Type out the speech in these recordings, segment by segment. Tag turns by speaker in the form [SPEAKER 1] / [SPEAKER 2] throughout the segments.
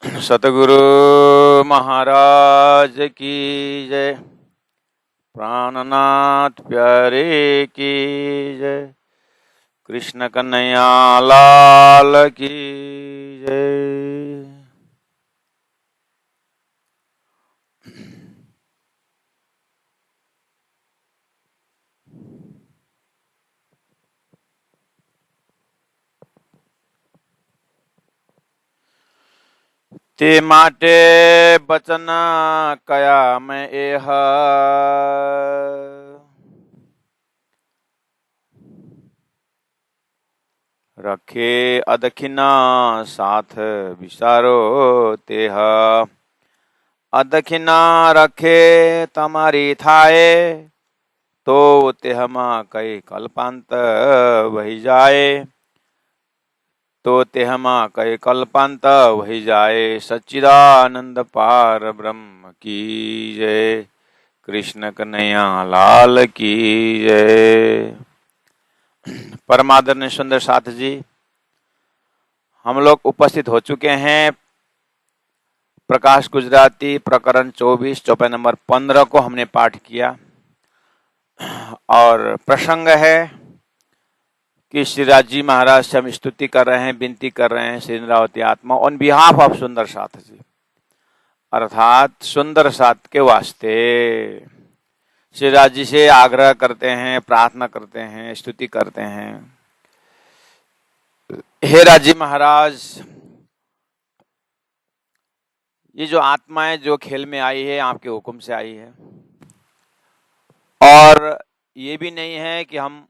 [SPEAKER 1] सतगुरु महाराज की जय। प्राणनाथ प्यारे की जय। कृष्ण कन्हैया लाल की जय। ते माटे बचन कया मैं एह रखे अदखिना साथ विसारो तेह अदखिना रखे तमारी थाए तो तेहमा कई कल्पांत वही जाए तो तेहमा कई कल्पांत वही जाए। सच्चिदानंद पार ब्रह्म की जय। कृष्ण कन्हैया लाल की जय। परमादरणीय सुंदर साथ जी, हम लोग उपस्थित हो चुके हैं। प्रकाश गुजराती प्रकरण 24 चौपाई नंबर 15 को हमने पाठ किया और प्रसंग है कि श्री राजी महाराज से हम स्तुति कर रहे हैं, विनती कर रहे हैं श्री इंद्रावती आत्मा ऑन बिहाफ ऑफ सुंदर साथ जी, अर्थात सुंदर साथ के वास्ते श्री राजी से आग्रह करते हैं, प्रार्थना करते हैं, स्तुति करते हैं। हे राजी महाराज, ये जो आत्माएं जो खेल में आई है आपके हुक्म से आई है, और ये भी नहीं है कि हम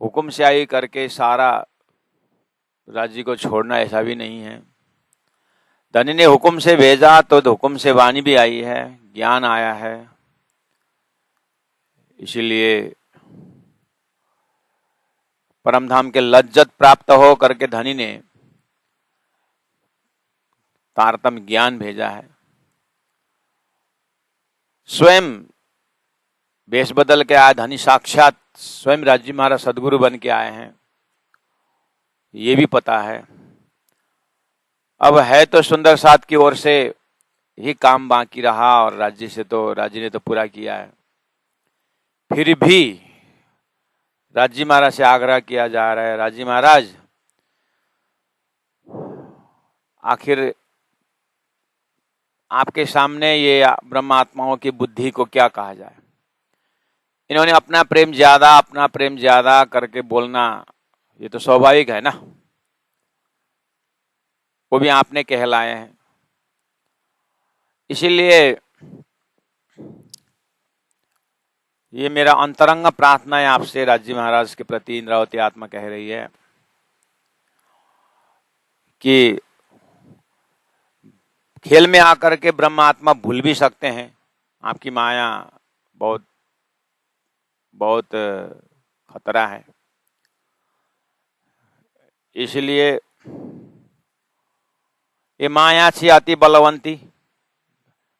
[SPEAKER 1] हुक्म से आई करके सारा राज्य को छोड़ना, ऐसा भी नहीं है। धनी ने हुक्म से भेजा तो हुक्म से वाणी भी आई है, ज्ञान आया है। इसीलिए परमधाम के लज्जत प्राप्त हो करके धनी ने तारतम ज्ञान भेजा है। स्वयं वेश बदल के आए धनी, साक्षात स्वयं राजी महाराज सदगुरु बन के आए हैं, ये भी पता है। अब है तो सुंदर साथ की ओर से ही काम बाकी रहा और राज्य ने तो पूरा किया है। फिर भी राज्य महाराज से आग्रह किया जा रहा है, राज्य महाराज आखिर आपके सामने ये ब्रह्मात्माओं की बुद्धि को क्या कहा जाए। इन्होंने अपना प्रेम ज्यादा करके बोलना, ये तो स्वाभाविक है ना, वो भी आपने कहलाए हैं। इसीलिए ये मेरा अंतरंग प्रार्थना है आपसे राज्य महाराज के प्रति। इंद्रावती आत्मा कह रही है कि खेल में आकर के ब्रह्म आत्मा भूल भी सकते हैं। आपकी माया बहुत बहुत खतरा है। इसलिए ये माया छी अति बलवंती,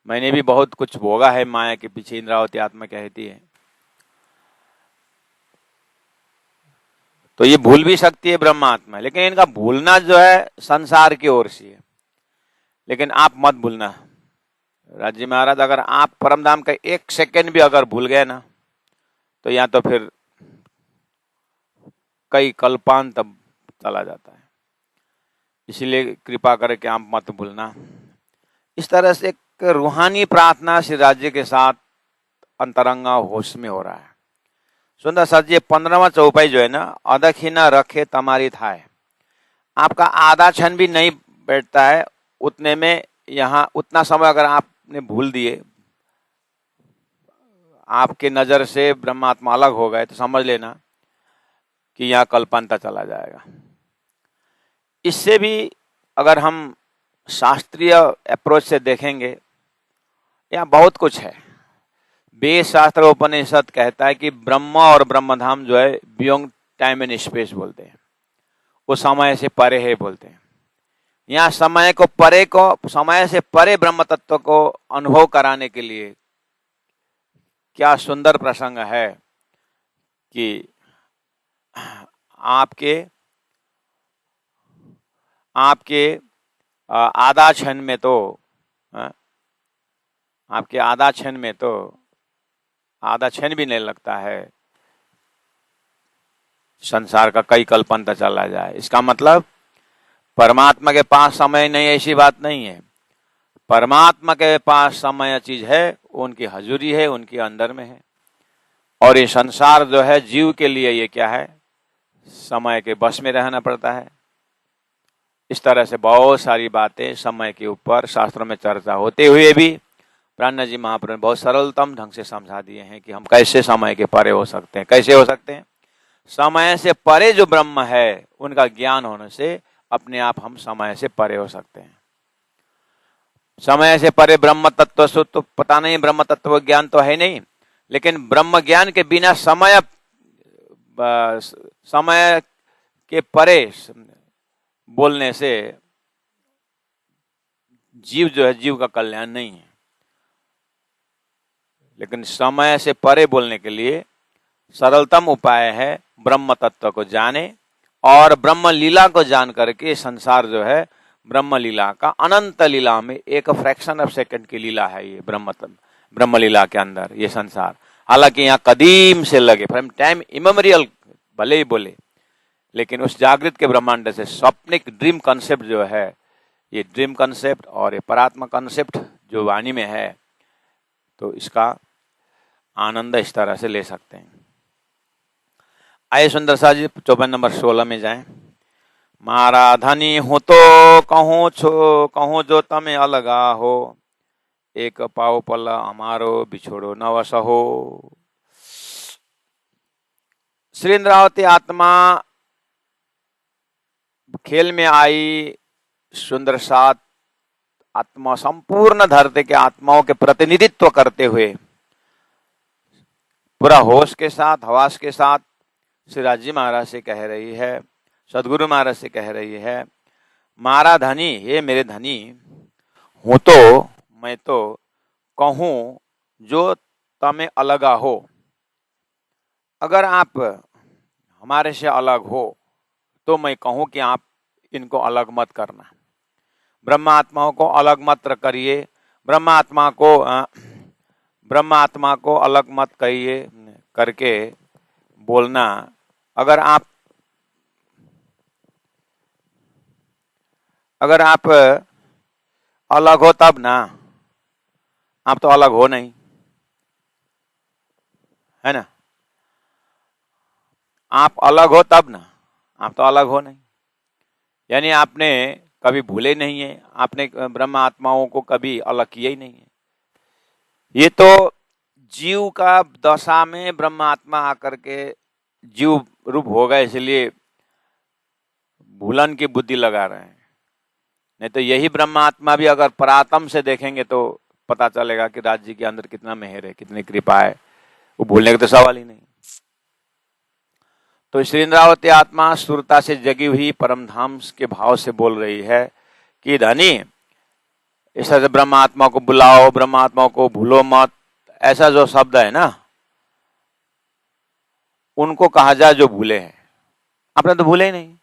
[SPEAKER 1] मैंने भी बहुत कुछ भोगा है माया के पीछे, इंद्रावती आत्मा कहती है। तो ये भूल भी सकती है ब्रह्मात्मा, लेकिन इनका भूलना जो है संसार की ओर से है। लेकिन आप मत भूलना राज्य महाराज, अगर आप परमधाम का एक सेकंड भी अगर भूल गए ना, तो या तो फिर कई कल्पांत चला जाता है। इसलिए कृपा करके आप मत भूलना। इस तरह से एक रूहानी प्रार्थना श्री राज्य के साथ अंतरंगा होश में हो रहा है। सुंदर सर जी 15वां चौपाई जो है ना, अदखिना रखे तमारी थाए, आपका आधा क्षण भी नहीं बैठता है उतने में। यहाँ उतना समय अगर आपने भूल दिए, आपके नजर से ब्रह्मात्मा अलग हो गए, तो समझ लेना कि यहाँ कल्पांता चला जाएगा। इससे भी अगर हम शास्त्रीय अप्रोच से देखेंगे, यहाँ बहुत कुछ है। वेद शास्त्र उपनिषद कहता है कि ब्रह्म और ब्रह्मधाम जो है बियॉन्ड टाइम एंड स्पेस बोलते हैं, वो समय से परे है बोलते हैं। यहाँ समय से परे ब्रह्म तत्व को अनुभव कराने के लिए क्या सुंदर प्रसंग है कि आपके आधा क्षण में तो आपके आधा क्षण में तो आधा क्षण भी नहीं लगता है संसार का कई कल्पंत चला जाए। इसका मतलब परमात्मा के पास समय नहीं, ऐसी बात नहीं है। परमात्मा के पास समय चीज है, उनकी हजूरी है, उनके अंदर में है। और ये संसार जो है जीव के लिए ये क्या है, समय के बस में रहना पड़ता है। इस तरह से बहुत सारी बातें समय के ऊपर शास्त्रों में चर्चा होते हुए भी प्राणनाथ जी महाप्रभु ने बहुत सरलतम ढंग से समझा दिए हैं कि हम कैसे समय के परे हो सकते हैं। कैसे हो सकते हैं? समय से परे जो ब्रह्म है उनका ज्ञान होने से अपने आप हम समय से परे हो सकते हैं। समय से परे ब्रह्म तत्व से तो पता नहीं, ब्रह्म तत्व ज्ञान तो है नहीं, लेकिन ब्रह्म ज्ञान के बिना समय के परे बोलने से जीव जो है, जीव का कल्याण नहीं है। लेकिन समय से परे बोलने के लिए सरलतम उपाय है ब्रह्म तत्व को जाने और ब्रह्म लीला को जान करके संसार जो है ब्रह्म लीला का अनंत लीला में एक फ्रैक्शन ऑफ सेकंड की लीला है ये ब्रह्म लीला के अंदर ये संसार। हालांकि यहाँ कदीम से लगे फ्रॉम टाइम इमेमोरियल भले ही बोले, लेकिन उस जागृत के ब्रह्मांड से स्वप्निक ड्रीम कॉन्सेप्ट जो है, ये ड्रीम कॉन्सेप्ट और ये परात्मा कॉन्सेप्ट जो वाणी में है, तो इसका आनंद इस तरह से ले सकते हैं। आइए सुंदर सा जी चौपाई नंबर 16 में जाएं। मारा धनी हूं तो कहूँ जो तमे अलगा हो, एक पाओ पल हमारो बिछोड़ो न वसहो। श्री इंद्रावती आत्मा खेल में आई, सुंदर साथ आत्मा संपूर्ण धरती के आत्माओं के प्रतिनिधित्व करते हुए पूरा होश के साथ, हवास के साथ श्री राजी महाराज से कह रही है, सदगुरु महाराज से कह रही है, मारा धनी, हे मेरे धनी, हूं तो मैं तो कहूं जो तमें अलगा हो। अगर आप हमारे से अलग हो तो मैं कहूं कि आप इनको अलग मत करना, ब्रह्म आत्माओं को अलग मत करिए, ब्रह्म आत्मा को अलग मत कहिए करके बोलना। अगर आप अलग हो तब ना, आप तो अलग हो नहीं, है ना। आप अलग हो तब ना, आप तो अलग हो नहीं, यानी आपने कभी भूले नहीं है, आपने ब्रह्म आत्माओं को कभी अलग किया ही नहीं है। ये तो जीव का दशा में ब्रह्म आत्मा आकर के जीव रूप हो गए, इसलिए भूलन की बुद्धि लगा रहे हैं। नहीं तो यही ब्रह्म आत्मा भी अगर परात्म से देखेंगे तो पता चलेगा कि राज जी के अंदर कितना मेहर है, कितनी कृपा है, वो भूलने का तो सवाल ही नहीं। तो श्री इंद्रावती आत्मा सुरता से जगी हुई परम धाम के भाव से बोल रही है कि धनी, इस तरह से ब्रह्म आत्मा को बुलाओ, ब्रह्म आत्मा को भूलो मत, ऐसा जो शब्द है ना, उनको कहा जाए जो भूले हैं। आपने तो भूले ही नहीं।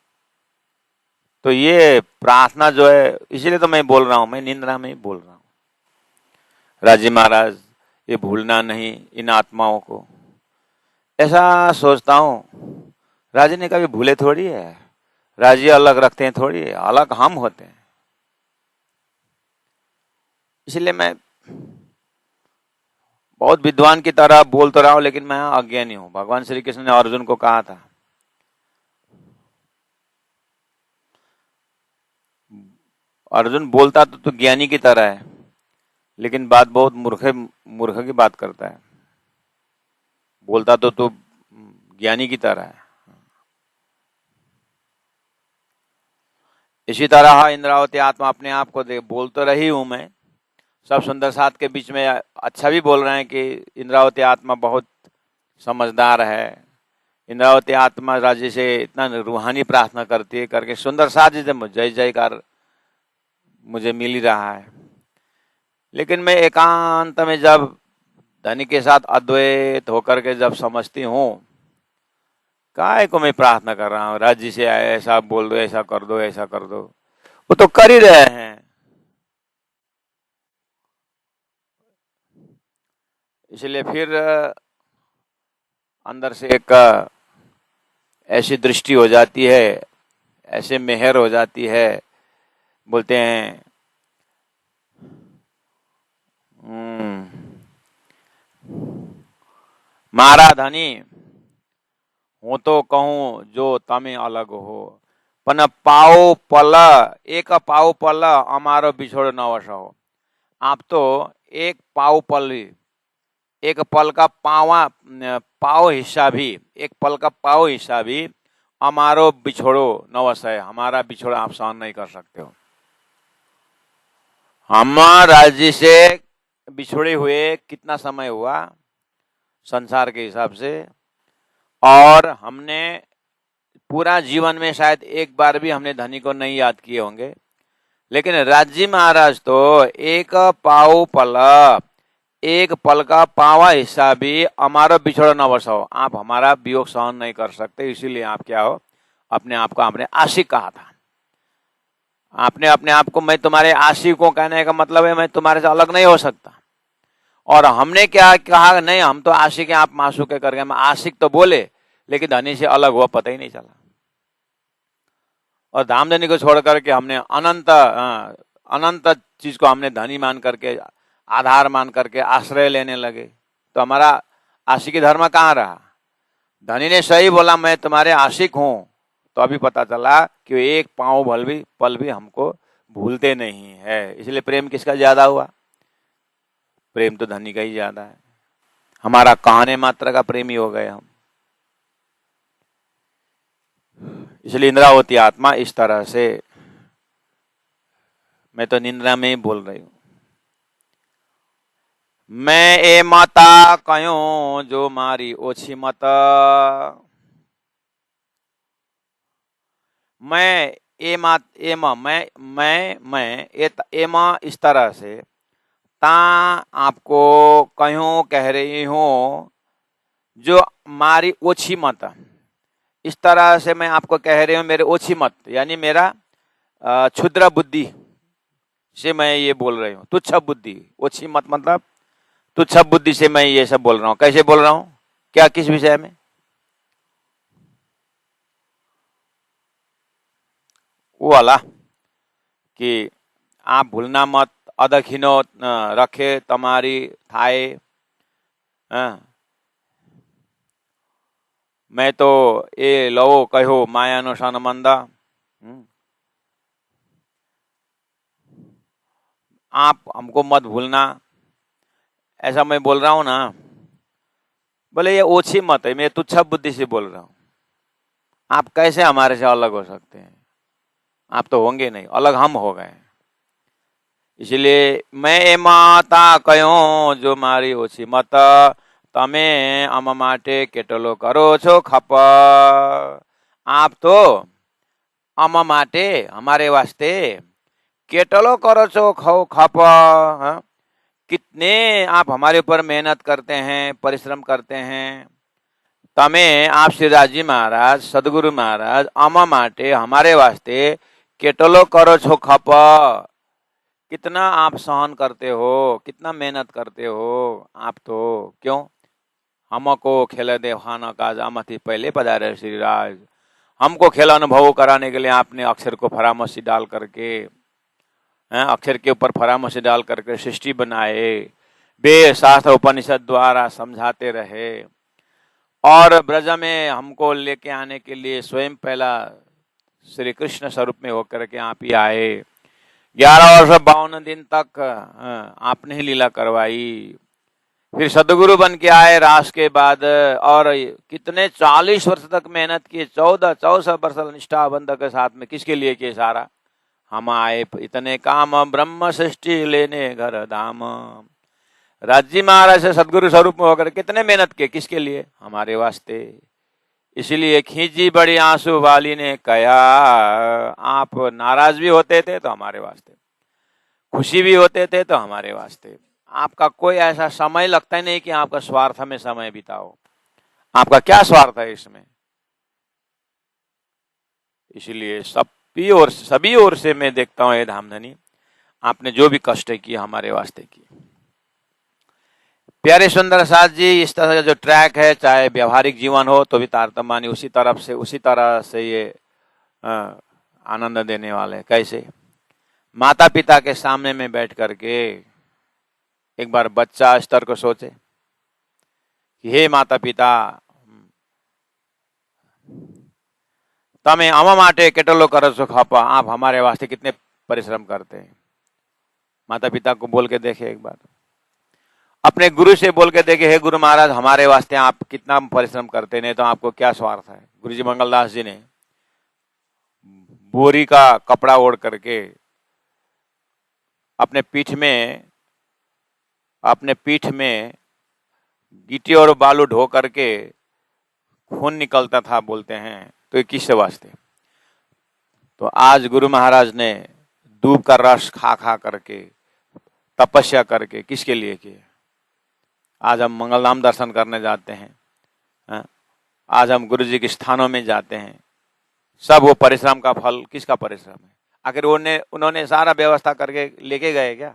[SPEAKER 1] तो ये प्रार्थना जो है, इसीलिए तो मैं बोल रहा हूं, मैं निंद्रा में ही बोल रहा हूं, राजी महाराज ये भूलना नहीं इन आत्माओं को। ऐसा सोचता हूं, राजी ने कभी भूले थोड़ी है, राजी अलग रखते हैं थोड़ी है, अलग हम होते हैं। इसलिए मैं बहुत विद्वान की तरह बोल तो रहा हूं, लेकिन मैं अज्ञानी हूं। भगवान श्री कृष्ण ने अर्जुन को कहा था, अर्जुन बोलता तो ज्ञानी की तरह है, लेकिन बात बहुत मूर्ख की बात करता है। बोलता तो ज्ञानी की तरह है। इसी तरह इंद्रावती आत्मा अपने आप को बोल तो रही हूं मैं, सब सुंदर साथ के बीच में अच्छा भी बोल रहे हैं कि इंद्रावती आत्मा बहुत समझदार है, इंद्रावती आत्मा राजी से इतना रूहानी प्रार्थना करती है करके सुंदर साथ जी से जय जयकार मुझे मिल ही रहा है। लेकिन मैं एकांत में जब धनी के साथ अद्वैत होकर के जब समझती हूँ, काय को मैं प्रार्थना कर रहा हूँ, राज्य से ऐसा बोल दो, ऐसा कर दो, ऐसा कर दो, वो तो कर ही रहे हैं। इसलिए फिर अंदर से एक ऐसी दृष्टि हो जाती है, ऐसे मेहर हो जाती है, बोलते हैं मारा धनी હું તો કહું જો તમે અલગ હો પણ પાવ પલ એક પાવ પલ અમારો बिछोड़ न वसो। आप तो एक पाव पल, एक पल का पाव हिस्सा भी, एक पल का पाव हिस्सा भी हमारो बिछोड़ो न वसे, हमारा बिछोड़ा आप सहन नहीं कर सकते हो। हम राज्य से बिछोड़े हुए कितना समय हुआ संसार के हिसाब से, और हमने पूरा जीवन में शायद एक बार भी हमने धनी को नहीं याद किए होंगे, लेकिन राज्य महाराज तो एक पाव पल, एक पल का पावा हिस्सा भी हमारा बिछोड़ा न बसाओ, आप हमारा वियोग सहन नहीं कर सकते, इसीलिए आप क्या हो, अपने आप को आपने आशिक कहा था। आपने अपने आप को मैं तुम्हारे आशिक को कहने का मतलब है मैं तुम्हारे से अलग नहीं हो सकता। और हमने क्या कहा, नहीं हम तो आशिक हैं, आप मासूक करके, हम आशिक तो बोले लेकिन धनी से अलग हुआ पता ही नहीं चला। और धामधनी को छोड़ करके हमने अनंत चीज को हमने धनी मान करके, आधार मान करके आश्रय लेने लगे, तो हमारा आशिकी धर्म कहाँ रहा। धनी ने सही बोला मैं तुम्हारे आशिक हूं, तो अभी पता चला कि एक पांव पल भी हमको भूलते नहीं है। इसलिए प्रेम किसका ज्यादा हुआ, प्रेम तो धनी का ही ज्यादा है। हमारा कहने मात्र का प्रेमी हो गए हम। इसलिए इंद्रावती आत्मा इस तरह से, मैं तो निंद्रा में ही बोल रही हूं, मैं ए माता कयो जो मारी ओछी मत, मैं एमा इस तरह से ता आपको कहीं कह रही हूं जो मारी ओछी मत, इस तरह से मैं आपको कह रही हूं मेरे ओछी मत, यानी मेरा क्षुद्र बुद्धि से मैं ये बोल रही हूं। तुच्छ बुद्धि, ओछी मत मतलब तुच्छ बुद्धि से मैं ये सब बोल रहा हूं। कैसे बोल रहा हूं, क्या, किस विषय में, वो वाला कि आप भूलना मत, अदखिनो रखे तुम्हारी थाए, मैं तो ए लो कहो माया नो सनमंदा, आप हमको मत भूलना, ऐसा मैं बोल रहा हूं ना। बोले ये ओछी मत है, मैं तुच्छ बुद्धि से बोल रहा हूं। आप कैसे हमारे से अलग हो सकते हैं, आप तो होंगे नहीं, अलग हम हो गए। इसलिए मैं ए माता कयो जो मारी ओछी मत, तमे अम माटे केटलो करो छो खप। आप तो अम माटे हमारे वास्ते केटलो करो छो खप, कितने आप हमारे ऊपर मेहनत करते हैं, परिश्रम करते हैं। तमे आप श्री राजी महाराज, सदगुरु महाराज अम माटे हमारे वास्ते केटलो करो छो खप, कितना आप सहन करते हो, कितना मेहनत करते हो। आप तो क्यों हमको खेल दे खाना काज आमथी पहले पधारे श्री राज, हमको खेल अनुभव कराने के लिए आपने अक्षर को फरामसी डाल करके, अक्षर के ऊपर फरामसी डाल करके सृष्टि बनाए, वे शास्त्र उपनिषद द्वारा समझाते रहे, और ब्रज में हमको लेके आने के लिए स्वयं पहला श्री कृष्ण स्वरूप में होकर के आप ही आए। 11 वर्ष 52 दिन तक आपने ही लीला करवाई, फिर सदगुरु बन के आए रास के बाद, और कितने 40 वर्ष तक मेहनत की, 14 वर्ष निष्ठा बंध के साथ में, किसके लिए किए सारा, हम आए इतने काम ब्रह्म सृष्टि लेने घर धाम। राज्य महाराज से सदगुरु स्वरूप में होकर कितने मेहनत किए, किसके लिए, हमारे वास्ते। इसलिए खींची बड़ी आंसू वाली ने कहा, आप नाराज भी होते थे तो हमारे वास्ते, खुशी भी होते थे तो हमारे वास्ते। आपका कोई ऐसा समय लगता ही नहीं कि आपका स्वार्थ में समय बिताओ, आपका क्या स्वार्थ है इसमें। इसलिए सभी ओर से मैं देखता हूं, ये धामधनी आपने जो भी कष्ट किए हमारे वास्ते किए। प्यारे सुंदर साथ जी, इस तरह का जो ट्रैक है, चाहे व्यवहारिक जीवन हो तो भी तारतम्य उसी तरह से ये आनंद देने वाले। कैसे? माता पिता के सामने में बैठ करके एक बार बच्चा स्तर को सोचे कि हे माता पिता, तमें अमा माटे केटलो करो सो खापा, आप हमारे वास्ते कितने परिश्रम करते हैं। माता पिता को बोल के देखे एक बार, अपने गुरु से बोल के देखे, हे गुरु महाराज, हमारे वास्ते आप कितना परिश्रम करते, नहीं तो आपको क्या स्वार्थ है। गुरु जी मंगलदास जी ने बोरी का कपड़ा ओढ़ करके अपने पीठ में गिट्टी और बालू ढो करके खून निकलता था, बोलते हैं, तो ये किससे वास्ते? तो आज गुरु महाराज ने दूब का रस खा खा करके तपस्या करके किसके लिए किए? आज हम मंगलधाम दर्शन करने जाते हैं, आज हम गुरु जी के स्थानों में जाते हैं, सब वो परिश्रम का फल किसका परिश्रम है? आखिर उन्होंने सारा व्यवस्था करके लेके गए क्या?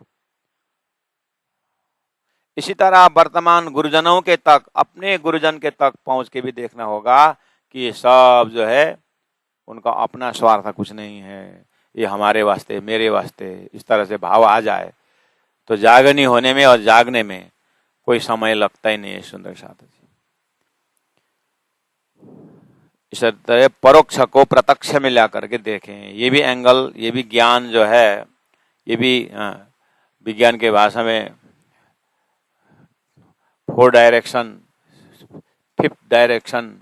[SPEAKER 1] इसी तरह वर्तमान गुरुजनों के तक, अपने गुरुजन के तक पहुंच के भी देखना होगा कि ये सब जो है उनका अपना स्वार्थ कुछ नहीं है, ये हमारे वास्ते, मेरे वास्ते। इस तरह से भाव आ जाए तो जागनी होने में और जागने में कोई समय लगता ही नहीं है। सुंदर साथ जी, इस तरह परोक्ष को प्रत्यक्ष में ला करके देखें। ये भी एंगल, ये भी ज्ञान जो है, ये भी विज्ञान के भाषा में 4 direction, 5th direction,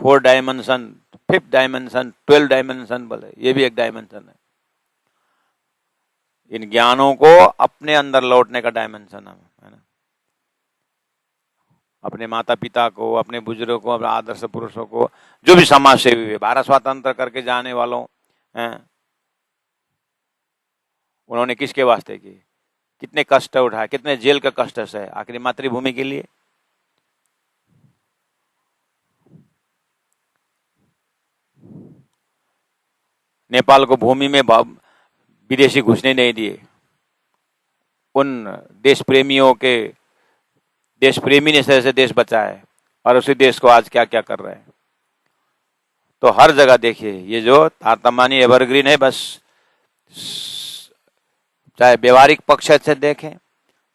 [SPEAKER 1] 4 dimension, 5th dimension, 12 dimension बोले, ये भी एक डायमेंशन है। इन ज्ञानों को अपने अंदर लौटने का डायमेंशन है ना। अपने माता पिता को, अपने बुजुर्गों को, अपने आदर्श पुरुषों को, जो भी समाज सेवी हुए, भारत स्वातंत्र करके जाने वालों हैं, उन्होंने किसके वास्ते की? कितने कष्ट उठाए, कितने जेल का कष्ट सहे, आखिरी मातृभूमि के लिए। नेपाल को भूमि में विदेशी घुसने नहीं दिए। उन देश प्रेमी ने से देश बचाए, और उसी देश को आज क्या क्या कर रहे हैं। तो हर जगह देखिए, ये जो तारतम्य एवरग्रीन है, बस चाहे व्यवहारिक पक्ष से देखें,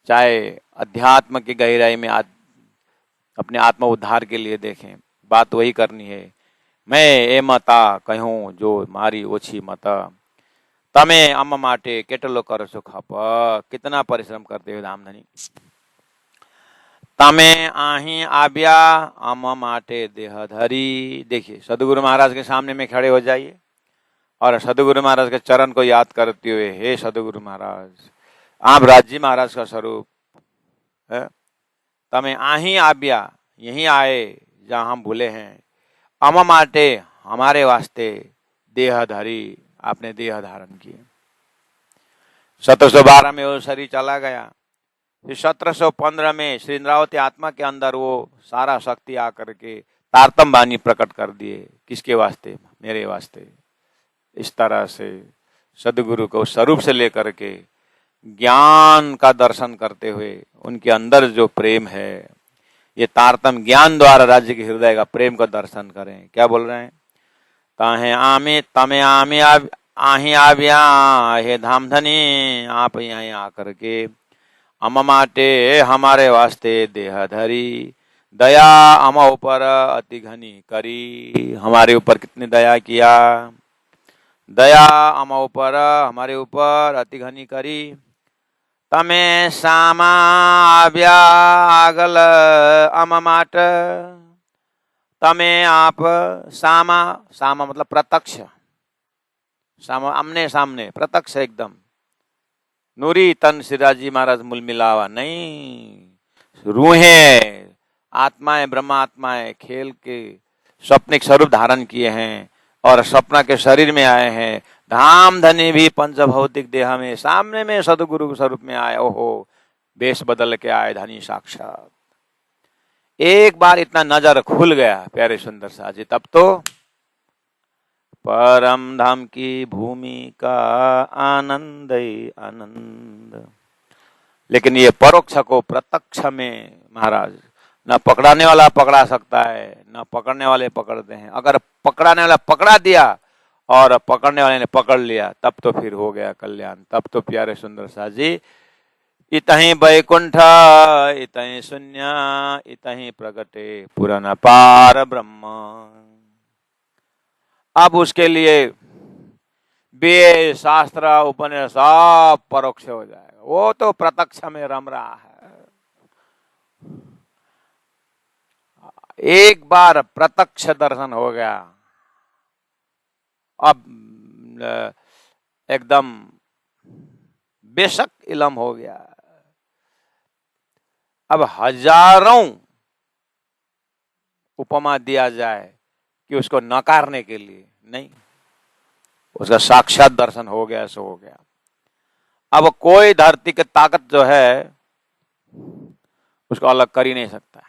[SPEAKER 1] चाहे अध्यात्म की गहराई में अपने आत्म उद्धार के लिए देखें, बात वही करनी है। मैं ए मता कहूं जो मारी ओछी मता, तमे अम माटे केटलो करो सो खप, कितना परिश्रम करते हो धामधनी। तमे आही आव्या अम माटे देह धरी। देखिए, सदगुरु महाराज के सामने में खड़े हो जाइए और सदगुरु महाराज के चरण को याद करते हुए, हे सदगुरु महाराज, आप राज्य महाराज का स्वरूप है, तमे आही आव्या, यहीं आए जहां हम भूले हैं, अम माटे, हमारे वास्ते, देह धरी, आपने देह धारण किए। 1712 में वो शरीर चला गया, फिर 1715 में श्री इंद्रावती आत्मा के अंदर वो सारा शक्ति आकर के तारतम वाणी प्रकट कर दिए। किसके वास्ते? मेरे वास्ते। इस तरह से सदगुरु को स्वरूप से लेकर के ज्ञान का दर्शन करते हुए उनके अंदर जो प्रेम है, ये तारतम ज्ञान द्वारा राज्य के हृदय का प्रेम का दर्शन करें। क्या बोल रहे हैं? ताहे आमे तमे आमे आही आव्या, हे धामधनी, आप यहाँ आकर के अम माटे, हमारे वास्ते देह धरी, दया अम ऊपर अति घनी करी। हमारे ऊपर कितनी दया किया, दया अम ऊपर, हमारे ऊपर अति घनी करी। तमे सामा आव्या आगल अम माट, तमे आप सामा, सामा मतलब प्रत्यक्ष, सामा आमने सामने, प्रत्यक्ष एकदम। नूरी तन सिराजी महाराज मूल मिलावा नहीं, रूहें, आत्माएं, ब्रह्म आत्माएं खेल के स्वप्निक स्वरूप धारण किए हैं और स्वप्न के शरीर में आए हैं। धाम धनी भी पंचभौतिक देह में सामने में सदगुरु स्वरूप में आए। ओहो, वेश बदल के आए धनी साक्षात। एक बार इतना नजर खुल गया प्यारे सुंदर सा जी, तब तो परम धाम की भूमि का आनंद ही आनंद। लेकिन ये परोक्ष को प्रत्यक्ष में महाराज न पकड़ाने वाला पकड़ा सकता है, न पकड़ने वाले पकड़ते हैं। अगर पकड़ाने वाला पकड़ा दिया और पकड़ने वाले ने पकड़ लिया, तब तो फिर हो गया कल्याण। तब तो प्यारे सुंदर सा जी, इतहि बैकुंठ इतहि शून्य इतहि प्रगटे पुराण पार ब्रह्म। अब उसके लिए वेद शास्त्र उपनिषद सब परोक्ष हो जाएगा, वो तो प्रत्यक्ष में रम रहा है। एक बार प्रत्यक्ष दर्शन हो गया, अब एकदम बेशक इलम हो गया। अब हजारों उपमा दिया जाए कि उसको नकारने के लिए नहीं, उसका साक्षात दर्शन हो गया सो हो गया। अब कोई धरती की ताकत जो है उसको अलग कर ही नहीं सकता।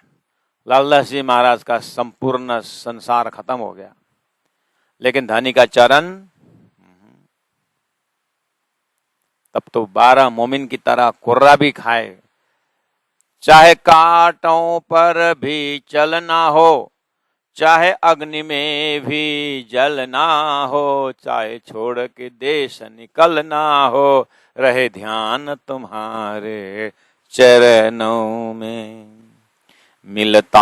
[SPEAKER 1] लालदास जी महाराज का संपूर्ण संसार खत्म हो गया, लेकिन धनी का चरण तब तो 12 मोमिन की तरह कुर्रा भी खाए, चाहे कांटों पर भी चलना हो, चाहे अग्नि में भी जलना हो, चाहे छोड़ के देश निकलना हो, रहे ध्यान तुम्हारे चरणों में। मिलता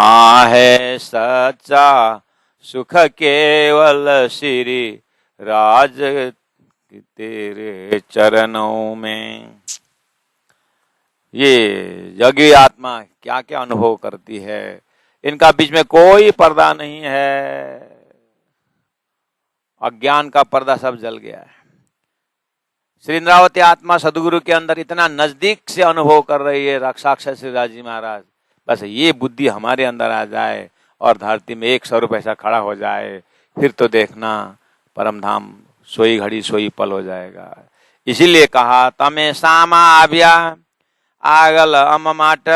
[SPEAKER 1] है सच्चा सुख केवल श्री राज तेरे चरणों में। ये योगी आत्मा क्या क्या अनुभव करती है, इनका बीच में कोई पर्दा नहीं है। अज्ञान का पर्दा सब जल गया है। श्री इंद्रावती आत्मा सदगुरु के अंदर इतना नजदीक से अनुभव कर रही है, साक्षात श्री राजी महाराज। बस ये बुद्धि हमारे अंदर आ जाए और धरती में एक स्वरूप ऐसा खड़ा हो जाए, फिर तो देखना परम धाम सोई घड़ी सोई पल हो जाएगा। इसीलिए कहा तमे सामा आव्या आगल अम माट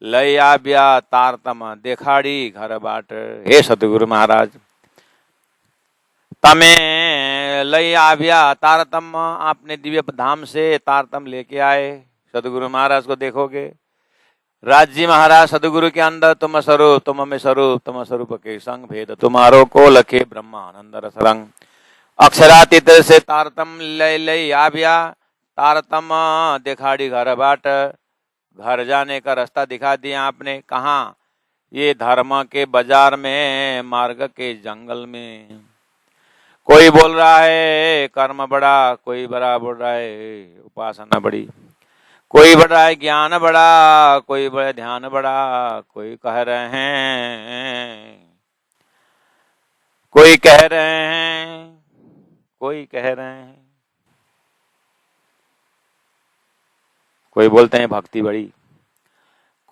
[SPEAKER 1] लय आव्या तारतम देखाड़ी घर बाट। हे सतगुरु महाराज, तमे लय आव्या तारतम, आपने दिव्य धाम से तारतम लेके आए। सतगुरु महाराज को देखोगे, राजी महाराज सदगुरु के अंदर तुम स्वरूप तुम में स्वरूप तुम स्वरूप के संग भेद तुम्हारो को लखे ब्रह्मानंद रसरंग। अक्षरातीत से तारतम लय लय आव्या तारतम दिखाड़ी घर बाट। घर जाने का रास्ता दिखा दिया आपने। कहाँ? ये धर्म के बाजार में, मार्ग के जंगल में। कोई बोल रहा है कर्म बड़ा, कोई बड़ा बोल रहा है उपासना बड़ी, कोई बढ़ रहा है ज्ञान बड़ा, कोई बड़ा ध्यान बड़ा। कोई कह रहे हैं, कोई कह रहे हैं, कोई कह रहे हैं, कोई बोलते हैं भक्ति बड़ी,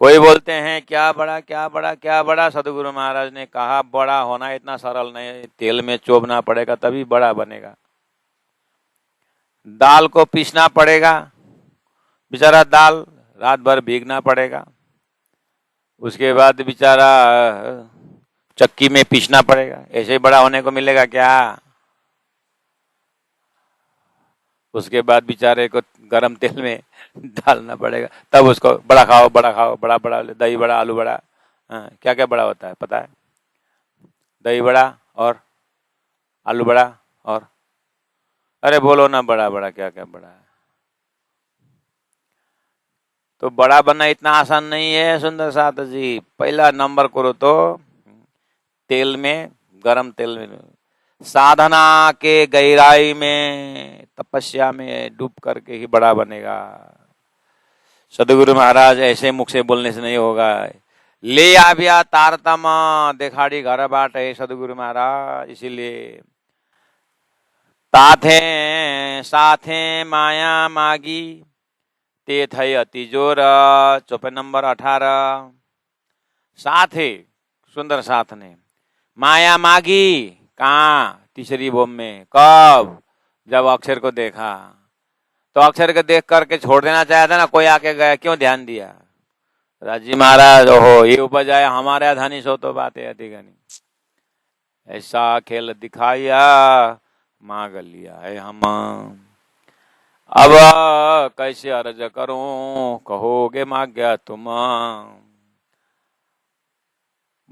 [SPEAKER 1] कोई बोलते हैं क्या बड़ा क्या बड़ा क्या बड़ा। सदगुरु महाराज ने कहा बड़ा होना इतना सरल नहीं, तेल में चोबना पड़ेगा तभी बड़ा बनेगा। दाल को पीसना पड़ेगा, बेचारा दाल रात भर भीगना पड़ेगा, उसके बाद बेचारा चक्की में पीसना पड़ेगा। ऐसे ही बड़ा होने को मिलेगा क्या? उसके बाद बेचारे को गरम तेल में डालना पड़ेगा, तब उसको बड़ा खाओ बड़ा खाओ, बड़ा बड़ा दही बड़ा आलू बड़ा। क्या क्या बड़ा होता है पता है? दही बड़ा और आलू बड़ा और, अरे बोलो ना बड़ा बड़ा क्या क्या बड़ा है। तो बड़ा बनना इतना आसान नहीं है सुंदर साथ जी। पहला नंबर करो तो तेल में, गरम तेल में, साधना के गहराई में, तपस्या में डूब करके ही बड़ा बनेगा। सदगुरु महाराज ऐसे मुख से बोलने से नहीं होगा। ले आव्या तारतम देखाड़ी घर बाट है सदगुरु महाराज। इसीलिए ताथे साथे माया मागी ते थई अति जोर। चौपे नंबर 18। साथ है सुंदर साथ ने माया मागी। कहाँ? तीसरी बोम में। कब? जब अक्षर को देखा। तो अक्षर को देख करके छोड़ देना चाहता था ना, कोई आके गया, क्यों ध्यान दिया? राजी महाराज ओहो ये उपज आया हमारे धनी सो तो बात है अधिगनी। ऐसा खेल दिखाया मांग लिया है हम। अब कैसे अर्ज करूं, कहोगे मांग्या तुम।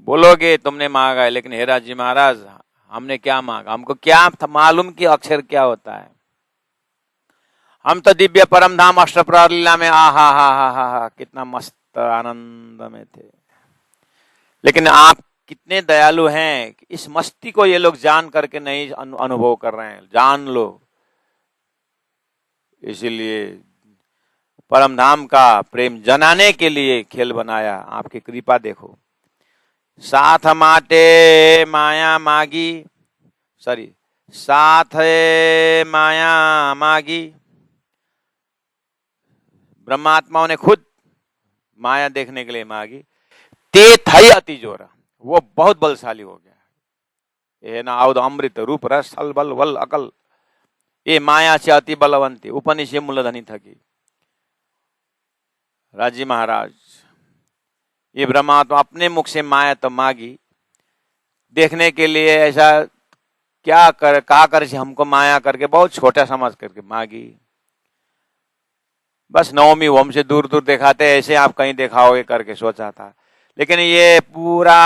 [SPEAKER 1] बोलोगे तुमने मांगा है, लेकिन हेरा जी महाराज हमने क्या मांगा, हमको क्या मालूम कि अक्षर क्या होता है। हम तो दिव्य परम धाम अष्टप्रहर लीला में हा कितना मस्त आनंद में थे। लेकिन आप कितने दयालु हैं कि इस मस्ती को ये लोग जान करके नहीं अनुभव कर रहे हैं। जान लो, इसीलिए परम धाम का प्रेम जनाने के लिए खेल बनाया। आपकी कृपा देखो। साथ माटे माया मागी, सॉरी, साथ माया मागी। ब्रह्मात्माओं ने खुद माया देखने के लिए मांगी। ते थई अति जोरा, वो बहुत बलशाली हो गया। ये ना औद अमृत रूप रस हल बल वल अकल, ये माया से अति बलवंती उपनिषद मूलधनी थकी। राजी महाराज, ये ब्रह्मात्मा अपने मुख से माया तो मांगी देखने के लिए। ऐसा क्या कर हमको माया करके बहुत छोटा समझ करके मांगी। बस नवमी वम से दूर दूर दिखाते, ऐसे आप कहीं दिखाओगे करके सोचा था। लेकिन ये पूरा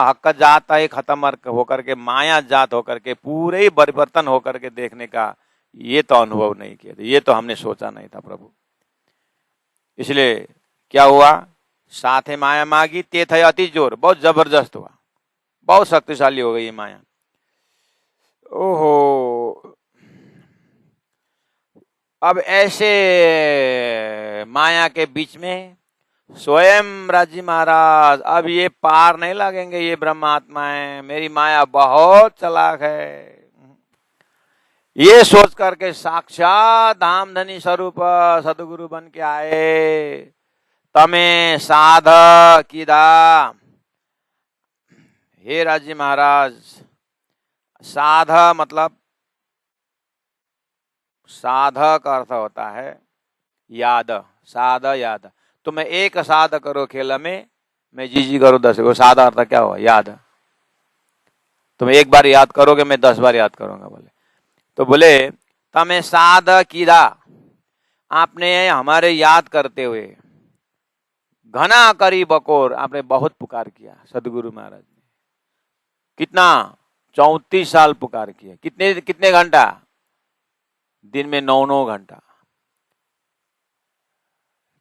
[SPEAKER 1] हक जात है खत्म होकर के, माया जात होकर के, पूरे ही परिवर्तन होकर के देखने का ये तो अनुभव नहीं किया था, ये तो हमने सोचा नहीं था प्रभु। इसलिए क्या हुआ, साथे माया मांगी ते थे अति जोर, बहुत जबरदस्त हुआ, बहुत शक्तिशाली हो गई ये माया। ओहो, अब ऐसे माया के बीच में स्वयं राजी महाराज, अब ये पार नहीं लगेंगे ये ब्रह्मात्माएं, मेरी माया बहुत चालाक है, ये सोच करके साक्षात धामधनी स्वरूप सदगुरु बन के आए। तमे साध कीदा, हे राजी महाराज, साध मतलब साध का अर्थ होता है याद, साध याद। तुम एक साध करो खेल में, मैं जी करो 10 को। साध अर्थ क्या हुआ, याद। तुम एक बार याद करोगे, मैं 10 बार याद करूंगा। बोले तो बोले तमें साध कीदा, आपने हमारे याद करते हुए घना करी बकोर, आपने बहुत पुकार किया। सदगुरु महाराज ने कितना 34 साल पुकार किया। कितने कितने घंटा, दिन में 9 घंटा।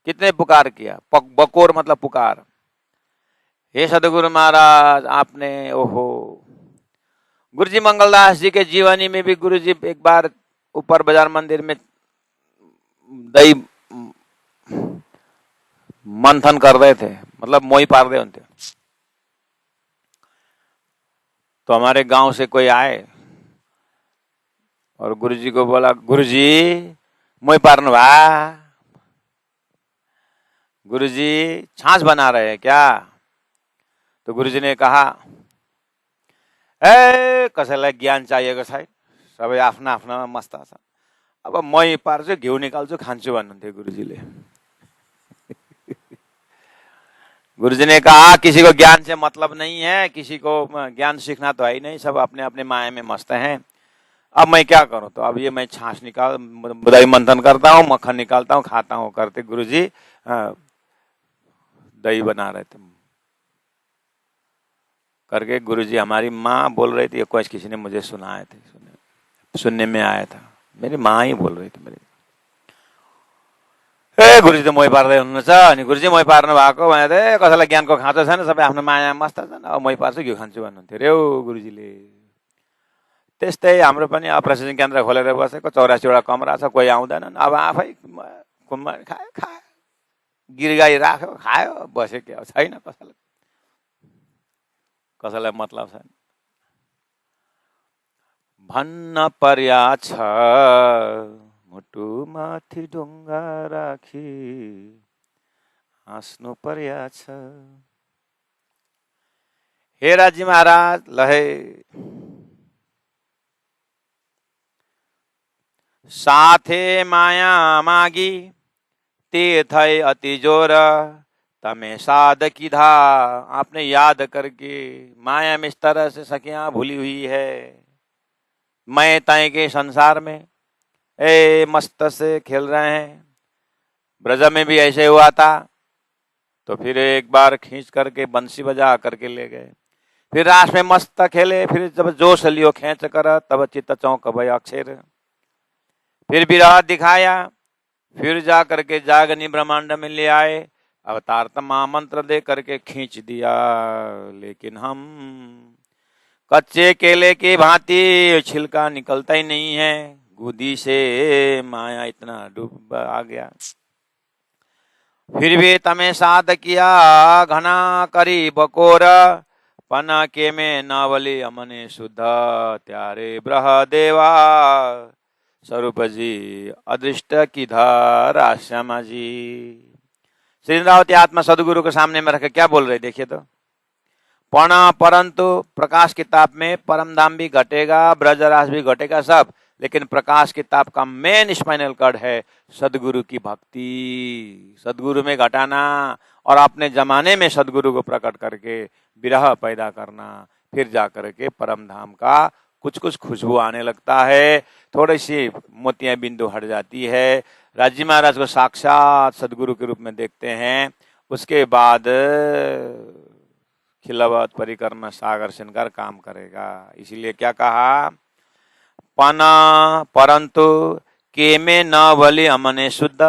[SPEAKER 1] कितने पुकार किया, बकोर मतलब पुकार। हे सदगुरु महाराज, आपने ओहो। गुरुजी मंगलदास जी के जीवनी में भी गुरुजी एक बार ऊपर बाजार मंदिर में दही मंथन कर रहे थे, मतलब मोही पार रहे थे। तो हमारे गांव से कोई आए और गुरुजी को बोला, गुरुजी मोही पारन भा। गुरुजी छाछ बना रहे हैं क्या? तो गुरुजी ने कहा, ए कसैलाई ज्ञान चाहिएको छैन, सबै आफ्ना आफ्नामा मस्त छ, अब मै पार्छु, घिउ निकाल्छु, खान्छु भन्नुहुन्थ्यो गुरुजीले। गुरुजी ने कहा किसी को ज्ञान से मतलब नहीं है, किसी को ज्ञान सीखना तो है ही नहीं, सब अपने अपने माया में मस्त हैं। अब मैं क्या करूं? तो अब ये मैं छाछ निकाल, दही मंथन करता हूँ, मक्खन निकालता हूँ, खाता हूँ करते गुरुजी दही बना रहे थे करके। गुरुजी, हमारी माँ बोल रही थी, कोई किसी ने मुझे सुनाए थे, सुनने में आया था, मेरी माँ ही बोल रही थी मेरी। ए गुरुजी त मोही पार्दै हुनुहुन्छ, अनि गुरुजी मोही पार्नु भएको भने कसैलाई ज्ञानको खाँचो छैन, सबै आफ्नो माया मस्त छन्, अब मोही पार्छु, घिउ खान्छु भन्नुहुन्थ्यो रे गुरुजीले। त्यस्तै हाम्रो पनि प्रशिक्षण केन्द्र खोलेर बसेको, 84वटा कमरा छ, कोही आउँदैनन्, अब आफै कुम्मा खायो, गिरगाई राख्यो, खायो, बस्यो, के छैन कसैलाई मतलब छैन। भन्न पर्या छ मुटु माथि ढुङ्गा राखी हाँस्नु पर्या छ। हे राजी महाराज, लहे साथे माया मागी ते थै अति जोर, तमें साध कीधा, आपने याद करके माया में इस तरह से सखियां भूली हुई है। मैं तय के संसार में ए मस्त से खेल रहे हैं, ब्रज में भी ऐसे हुआ था। तो फिर एक बार खींच करके बंसी बजा करके ले गए। फिर रास में मस्त खेले, फिर जब जोश लियो खेच कर, तब चित्त चौंक भय अक्षर। फिर विरह दिखाया, फिर जा करके जागनी ब्रह्मांड में ले आए, अवतार तमा मंत्र दे करके खींच दिया। लेकिन हम कच्चे केले की भांति छिलका निकलता ही नहीं है, गुदी से माया इतना डूब आ गया। फिर भी तमें साध किया घना करी बकोर, पना के में नावली अमने शुद्ध त्यारे ब्रह देवा। स्वरूप जी अदृष्ट की धारा श्यामा जी। श्री इंद्रावती आत्मा सदगुरु के सामने में रखे क्या बोल रहे देखिए तो, पणा परंतु प्रकाश किताब में परम धाम भी घटेगा, ब्रजरास भी घटेगा सब, लेकिन प्रकाश किताब का मेन स्पाइनल कॉर्ड है सदगुरु की भक्ति, सदगुरु में घटाना और अपने जमाने में सदगुरु को प्रकट करके विरह पैदा करना। फिर जाकर के परम धाम का कुछ कुछ खुशबू आने लगता है, थोड़ी सी मोतियां बिंदु हट जाती है। राजी महाराज को साक्षात सदगुरु के रूप में देखते हैं। उसके बाद खिलावत परिक्रमा सागर सिनकर काम करेगा। इसीलिए क्या कहा, पना परंतु के में न बलि अमने शुद्ध।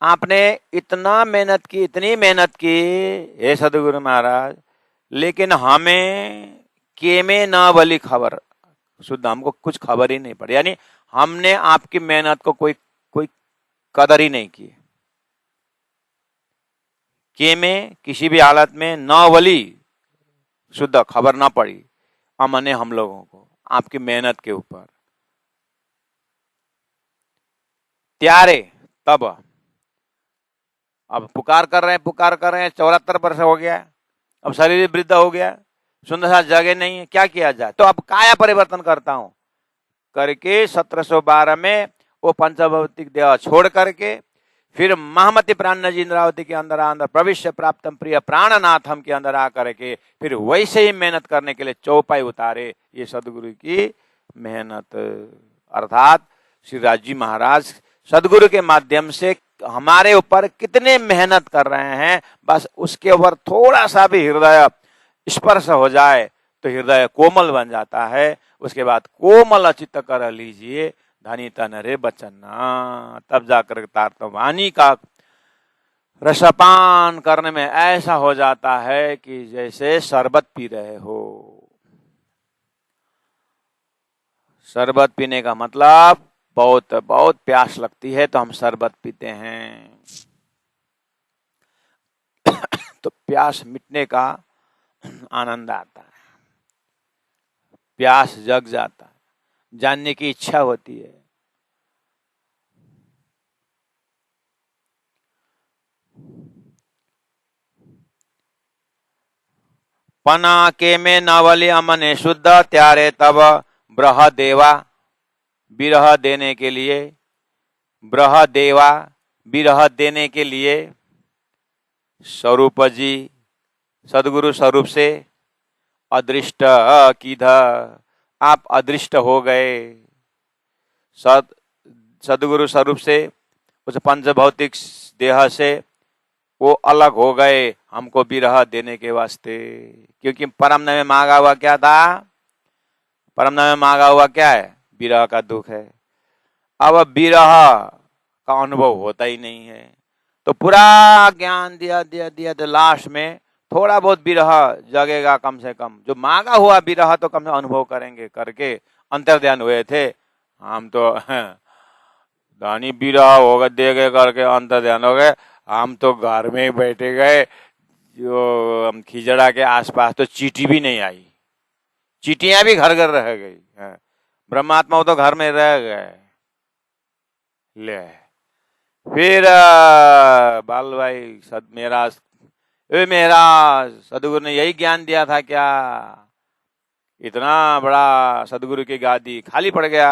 [SPEAKER 1] आपने इतना मेहनत की, इतनी मेहनत की हे सदगुरु महाराज, लेकिन हमें के में न बलि खबर शुद्ध, हमको कुछ खबर ही नहीं पड़ी, यानी हमने आपकी मेहनत को कोई कदर ही नहीं की। के में किसी भी हालत में न वली शुद्ध खबर ना पड़ी अमने हम लोगों को आपकी मेहनत के ऊपर। त्यारे तब अब पुकार कर रहे हैं 74 वर्ष हो गया, अब शरीर वृद्ध हो गया, सुंदर सा जगह नहीं है, क्या किया जाए, तो अब काया परिवर्तन करता हूं करके 1712 में वो पंचभौतिक देह छोड़ करके फिर महामती प्राण जी इंद्रावती के अंदर प्रविश्य प्राप्तम प्रिय प्राणनाथम के अंदर आकर के फिर वैसे ही मेहनत करने के लिए चौपाई उतारे। ये सदगुरु की मेहनत, अर्थात श्री राजी महाराज सदगुरु के माध्यम से हमारे ऊपर कितने मेहनत कर रहे हैं, बस उसके ऊपर थोड़ा सा भी हृदय स्पर्श हो जाए तो हृदय कोमल बन जाता है। उसके बाद कोमल चित्त कर लीजिए धनी तन रे बचना, तब जाकर तारतवानी का रसपान करने में ऐसा हो जाता है कि जैसे शरबत पी रहे हो। शरबत पीने का मतलब बहुत बहुत प्यास लगती है तो हम शरबत पीते हैं तो प्यास मिटने का आनंद आता है, प्यास जग जाता है, जानने की इच्छा होती है। पना के में नवली अमने शुद्ध त्यारे तब ब्रह देवा, विरह देने के लिए, ब्रह देवा विरह देने के लिए स्वरूप जी सदगुरु स्वरूप से अदृष्ट कीधा, आप अदृष्ट हो गए। सदगुरु स्वरूप से उस पंचभौतिक देह से वो अलग हो गए हमको विरह देने के वास्ते, क्योंकि परम में मांगा हुआ क्या था, परम में मांगा हुआ क्या है, विरह का दुख है। अब विरह का अनुभव होता ही नहीं है तो पूरा ज्ञान दिया दिया दिया तो लास्ट में थोड़ा बहुत विरह जगेगा, कम से कम जो मांगा हुआ विरह तो कम से अनुभव करेंगे करके अंतर्ध्यान हुए थे हम तो दानी विरह हो गए दे गए करके अंतर्ध्यान हो गए। हम तो घर में ही बैठे गए, जो हम खिजड़ा के आसपास तो चींटी भी नहीं आई, चींटियां भी घर घर रह गई, ब्रह्मात्मा तो घर में रह गए। ले फिर बाल भाई मेरा सदगुरु ने यही ज्ञान दिया था क्या, इतना बड़ा सदगुरु की गादी खाली पड़ गया।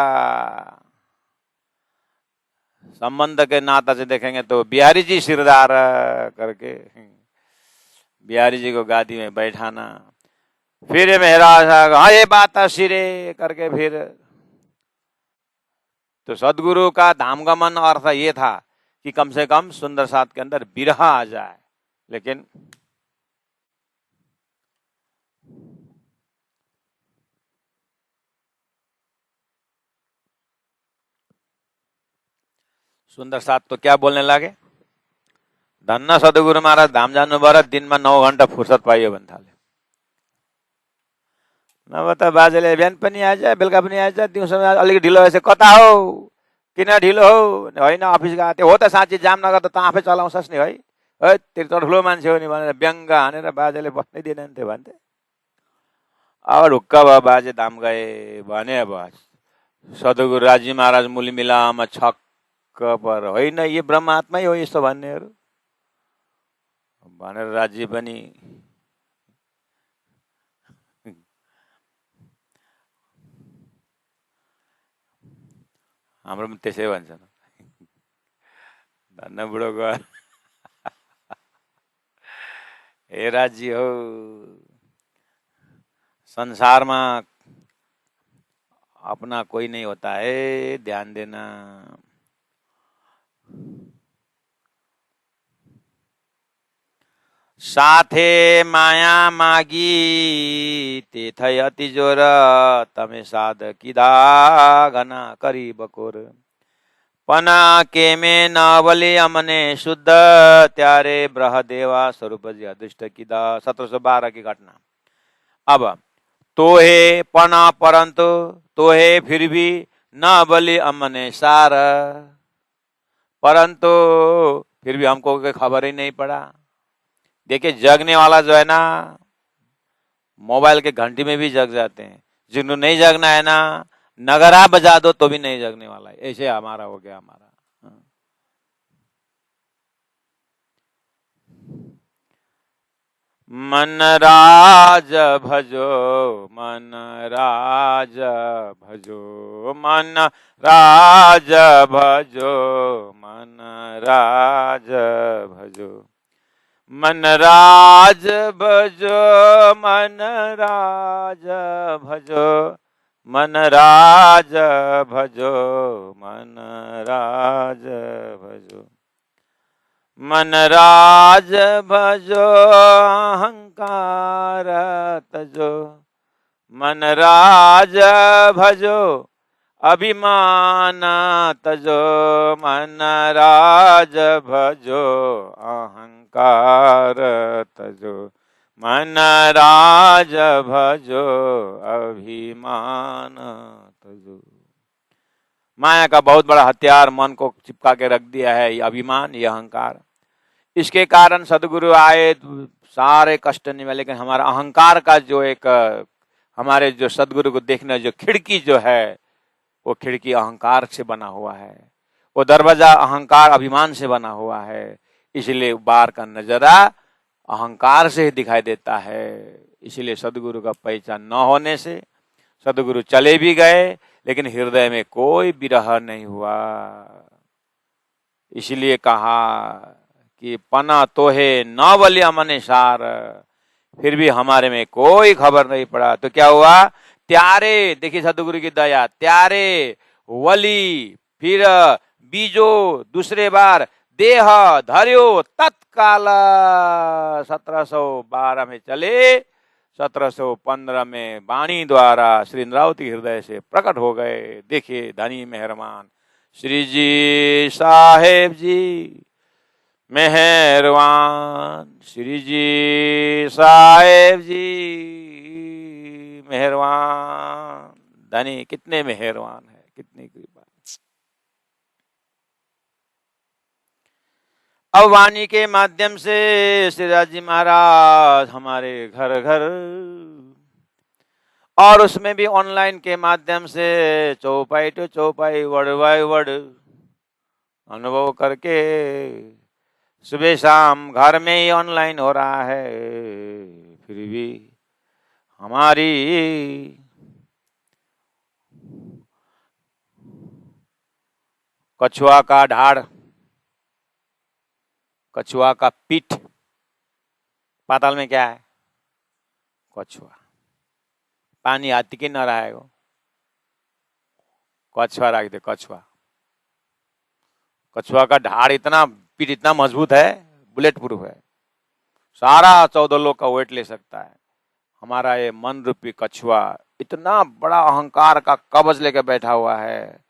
[SPEAKER 1] संबंध के नाता से देखेंगे तो बिहारी जी सिरदार करके बिहारी जी को गादी में बैठाना, फिर मेरा हाँ ये बात सिरे करके फिर तो सदगुरु का धामगमन अर्थ ये था कि कम से कम सुंदर साथ के अंदर बिरहा आ जाए, लेकिन सुंदर साथ तो क्या बोलने लगे, धन्ना सदगुरु महाराज धाम जानु बर दिनमा 9 घण्टा फुर्सद पाइयो भन्न थाल्यो। नभए त बाजेले बिहान पनि आइज बेलुका पनि आइज, दिउँसो अलिक ढिलो भएछ, कता हो किन ढिलो हो, होइन अफिस गएको थियो, हो त साँच्ची जामनगर त आफै चलाउँछस् नि है, तेरो त ठुलो मान्छे हो नि भनेर व्यङ्ग हानेर बाजेले बस्नै दिँदैन थियो भन्थे। अब ढुक्क भयो, बाजे धाम गए भने अब सदगुरु राजी महाराज मुली मिलामा छक्क पर, होइन यो ब्रह्मात्मै हो यस्तो भन्नेहरू भनेर राज्य पनि हाम्रो पनि त्यसै भन्छन्, धन्न बुढो गएर हे राज्य हो, संसार में अपना कोई नहीं होता है, ध्यान देना। साथे माया मागी तेथै अति जोर, तमे साध किदा घना करी बकोर। पना के में नवली अमने शुद्ध, त्यारे ब्रहदेवा स्वरूप जी अदृष्ट किदा। 1712 की घटना। अब तो है पना परंतु तो है फिर भी न बलि अमने सार, परंतु फिर भी हमको कोई खबर ही नहीं पड़ा। देखिए जगने वाला जो है ना, मोबाइल के घंटी में भी जग जाते हैं, जिनको नहीं जगना है ना, नगरा बजा दो तो भी नहीं जगने वाला है। ऐसे हमारा हो गया हमारा। मन राज भजो, मन राज भजो, मन राज भजो, मन राज भजो, मन राज भजो, मन राज भजो, मन राज भजो, मन राज भजो, मन राज भजो, अहंकार तजो, मन राज भजो, अभिमान तजो, मन राज भजो, अहंकार तजो, मन राज भजो, अभिमान तजो। माया का बहुत बड़ा हथियार मन को चिपका के रख दिया है, ये अभिमान, ये अहंकार। इसके कारण सदगुरु आए, सारे कष्ट नहीं मिले, लेकिन हमारा अहंकार का जो एक, हमारे जो सदगुरु को देखने जो खिड़की जो है, वो खिड़की अहंकार से बना हुआ है, वो दरवाजा अहंकार अभिमान से बना हुआ है। इसलिए बाहर का नजरा अहंकार से ही दिखाई देता है। इसलिए सदगुरु का पहचान न होने से सदगुरु चले भी गए, लेकिन हृदय में कोई विरह नहीं हुआ। इसलिए कहा कि पना तोहे न बलि अमने सार, फिर भी हमारे में कोई खबर नहीं पड़ा। तो क्या हुआ, त्यारे, देखिए सदगुरु की दया, त्यारे वली, फिर बीजो, दूसरे बार देह धर्यो तत्काल। 1712 में चले, 1715 में वाणी द्वारा श्री इंद्रावती हृदय से प्रकट हो गए। देखिए धनी मेहरबान श्री जी साहेब जी, मेहरबान श्री जी साहेब जी, मेहरबान धनी, कितने मेहरबान है, कितनी कृपा। अब वाणी के माध्यम से श्रीराज जी महाराज हमारे घर घर, और उसमें भी ऑनलाइन के माध्यम से चौपाई टू चौपाई, वर्ड बाय वर्ड अनुभव करके सुबह शाम घर में ही ऑनलाइन हो रहा है। फिर भी हमारी कछुआ का ढाड़, कछुआ का पीठ, पाताल में क्या है, कछुआ। पानी हाथी के न रहेगा, कछुआ रख दे, कछुआ। कछुआ का ढाड़ इतना, पीठ इतना मजबूत है, बुलेट प्रूफ है, सारा 14 लोग का वेट ले सकता है। हमारा ये मन रूपी कछुआ इतना बड़ा अहंकार का कवच लेकर बैठा हुआ है,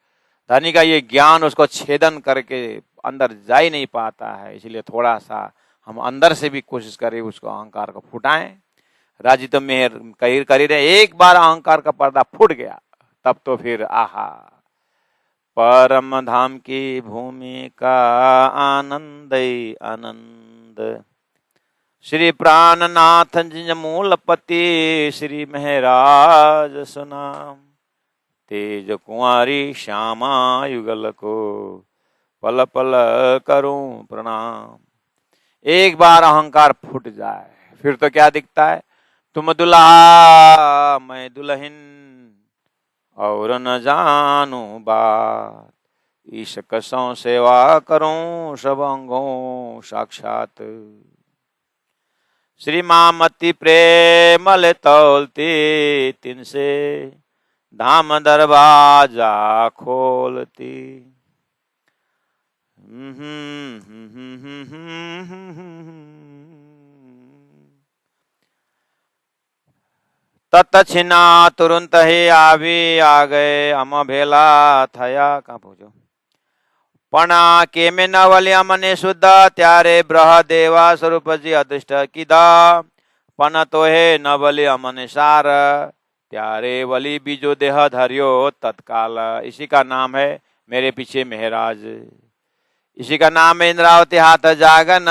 [SPEAKER 1] धनी का ये ज्ञान उसको छेदन करके अंदर जा ही नहीं पाता है। इसलिए थोड़ा सा हम अंदर से भी कोशिश करें उसको अहंकार को फुटाएं। राजी तो मेहर करी रहे, एक बार अहंकार का पर्दा फूट गया तब तो फिर आहा, परम धाम की भूमि का आनंद ही आनंद। श्री प्राणनाथ जी मूलपति श्री महराज सुनाम, तेज कुंवारी श्यामा युगल को पल पल करूं प्रणाम। एक बार अहंकार फूट जाए फिर तो क्या दिखता है, तुम दुल्हा मैं दुल्हन और न जानू बात, ईश कसों सेवा करूं सब अंगों साक्षात। श्री मामती प्रेमल तौलती तिनसे, धाम दरवाजा खोलती। तत्छिना तुरंत ही आ गए अम भेला थया। कहाँ पहुंचो, पणा के में नवलिया मने शुद्ध, त्यारे ब्रह देवा स्वरूप जी अदृष्ट किदा। पन तो है नवली अमन सार, त्यारे वली बीजो देह धरियो तत्काल। इसी का नाम है मेरे पीछे महराज, इसी का नाम है इंद्रावती हाथ जागन,